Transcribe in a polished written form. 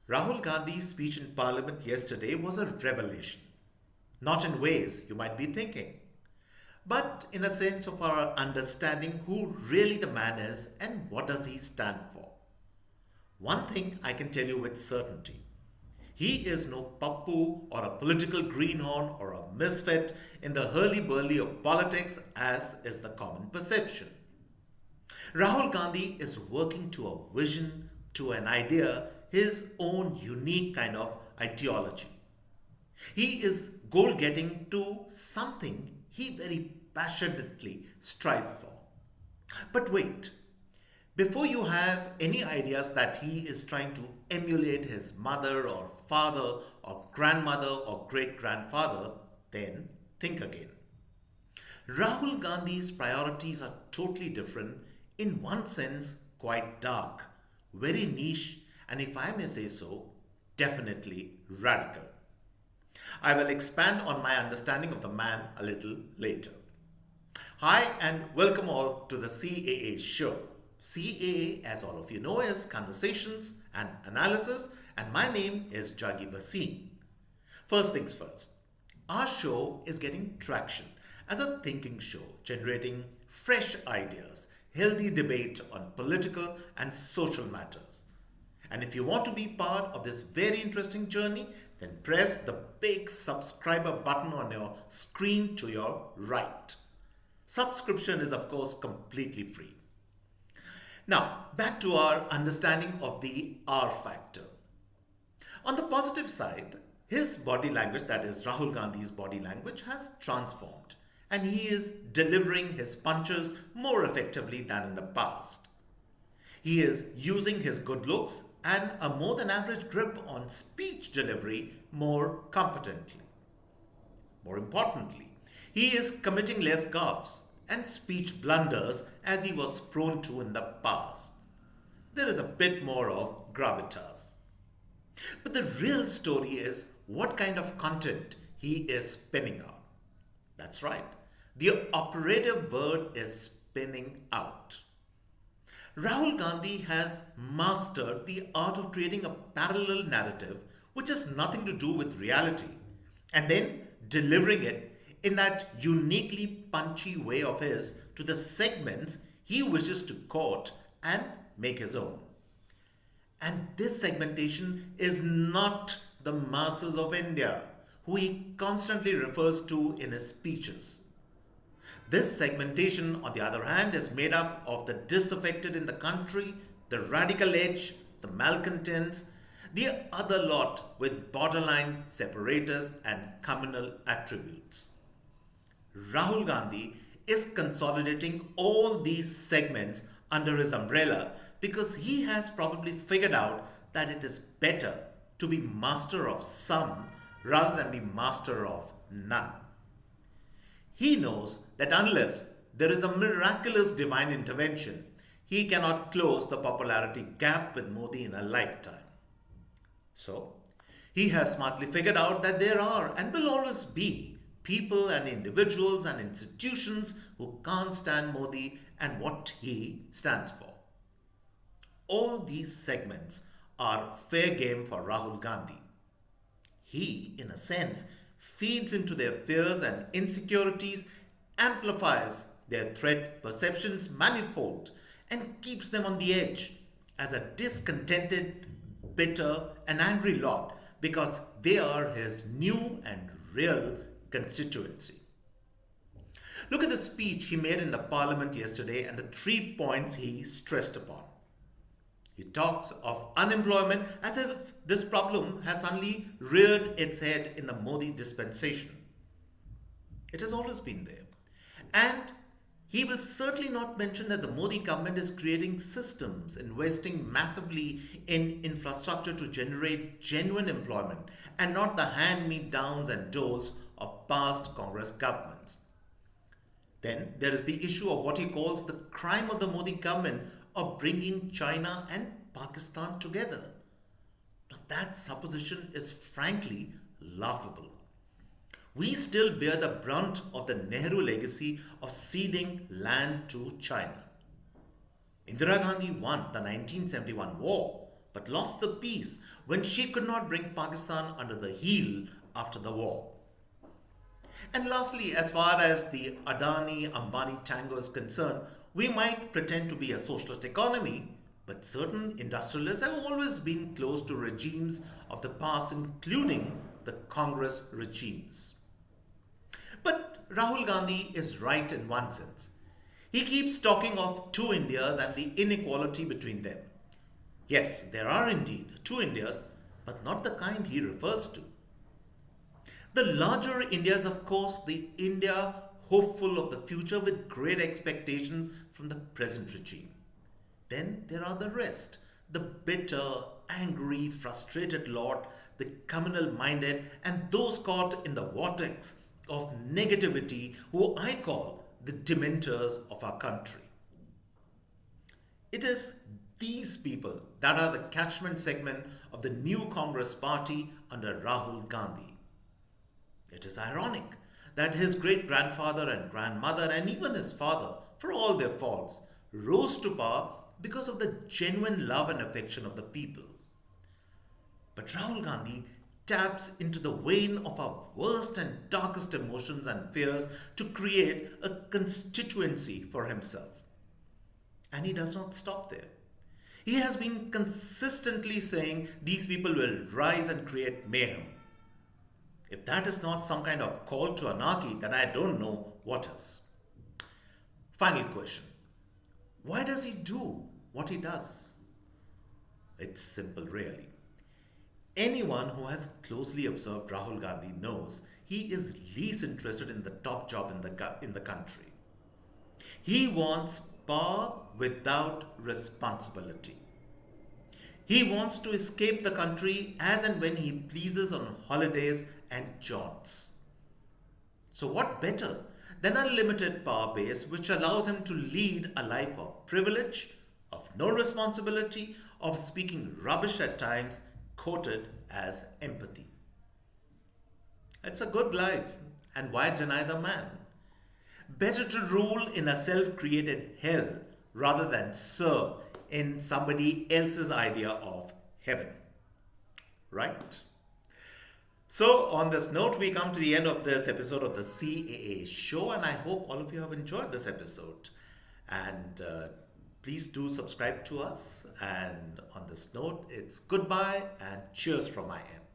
Rahul Gandhi's speech in Parliament yesterday was a revelation. Not in ways you might be thinking, but in a sense of our understanding who really the man is and what does he stand for. One thing I can tell you with certainty. He is no pappu or a political greenhorn or a misfit in the hurly-burly of politics as is the common perception. Rahul Gandhi is working to a vision, to an idea, his own unique kind of ideology. He is goal getting to something he very passionately strives for. But wait, before you have any ideas that he is trying to emulate his mother or father or grandmother or great grandfather, then think again. Rahul Gandhi's priorities are totally different, in one sense, quite dark, very niche, and if I may say so, definitely radical. I will expand on my understanding of the man a little later. Hi, and welcome all to the CAA Show. CAA, as all of you know, is Conversations and Analysis, and my name is Juggi Bhasin. First things first, our show is getting traction as a thinking show, generating fresh ideas, healthy debate on political and social matters. And if you want to be part of this very interesting journey, then press the big subscriber button on your screen to your right. Subscription is, of course, completely free. Now, back to our understanding of the R factor. On the positive side, his body language, that is Rahul Gandhi's body language, has transformed and he is delivering his punches more effectively than in the past. He is using his good looks and a more than average grip on speech delivery more competently. More importantly, he is committing less gaffes and speech blunders as he was prone to in the past. There is a bit more of gravitas. But the real story is what kind of content he is spinning out. That's right. The operative word is spinning out. Rahul Gandhi has mastered the art of creating a parallel narrative which has nothing to do with reality and then delivering it in that uniquely punchy way of his to the segments he wishes to court and make his own. And this segmentation is not the masses of India, who he constantly refers to in his speeches. This segmentation, on the other hand, is made up of the disaffected in the country, the radical edge, the malcontents, the other lot with borderline separators and communal attributes. Rahul Gandhi is consolidating all these segments under his umbrella because he has probably figured out that it is better to be master of some rather than be master of none. He knows that unless there is a miraculous divine intervention, he cannot close the popularity gap with Modi in a lifetime. So, he has smartly figured out that there are and will always be people and individuals and institutions who can't stand Modi and what he stands for. All these segments are fair game for Rahul Gandhi. He, in a sense, feeds into their fears and insecurities, amplifies their threat perceptions manifold, and keeps them on the edge as a discontented, bitter, and angry lot because they are his new and real constituency. Look at the speech he made in the parliament yesterday and the 3 points he stressed upon. He talks of unemployment as if this problem has suddenly reared its head in the Modi dispensation. It has always been there. And he will certainly not mention that the Modi government is creating systems, investing massively in infrastructure to generate genuine employment and not the hand-me-downs and doles of past Congress governments. Then there is the issue of what he calls the crime of the Modi government of bringing China and Pakistan together. Now that supposition is frankly laughable. We still bear the brunt of the Nehru legacy of ceding land to China. Indira Gandhi won the 1971 war, but lost the peace when she could not bring Pakistan under the heel after the war. And lastly, as far as the Adani Ambani tango is concerned, we might pretend to be a socialist economy, but certain industrialists have always been close to regimes of the past, including the Congress regimes. But Rahul Gandhi is right in one sense. He keeps talking of two Indias and the inequality between them. Yes, there are indeed two Indias, but not the kind he refers to. The larger India is, of course, the India hopeful of the future with great expectations from the present regime. Then there are the rest, the bitter, angry, frustrated lot, the communal minded, and those caught in the vortex of negativity who I call the dementors of our country. It is these people that are the catchment segment of the new Congress party under Rahul Gandhi. It is ironic that his great grandfather and grandmother, and even his father, for all their faults, rose to power because of the genuine love and affection of the people. But Rahul Gandhi taps into the vein of our worst and darkest emotions and fears to create a constituency for himself. And he does not stop there. He has been consistently saying these people will rise and create mayhem. If that is not some kind of call to anarchy, then I don't know what is. Final question. Why does he do what he does? It's simple, really. Anyone who has closely observed Rahul Gandhi knows he is least interested in the top job in the country. He wants power without responsibility. He wants to escape the country as and when he pleases on holidays and jaunts. So what better than a limited power base which allows him to lead a life of privilege, of no responsibility, of speaking rubbish at times, quoted as empathy. It's a good life, and why deny the man? Better to rule in a self-created hell rather than serve in somebody else's idea of heaven. Right? So, on this note, we come to the end of this episode of the CAA Show, and I hope all of you have enjoyed this episode. And please do subscribe to us. And on this note, it's goodbye and cheers from my end.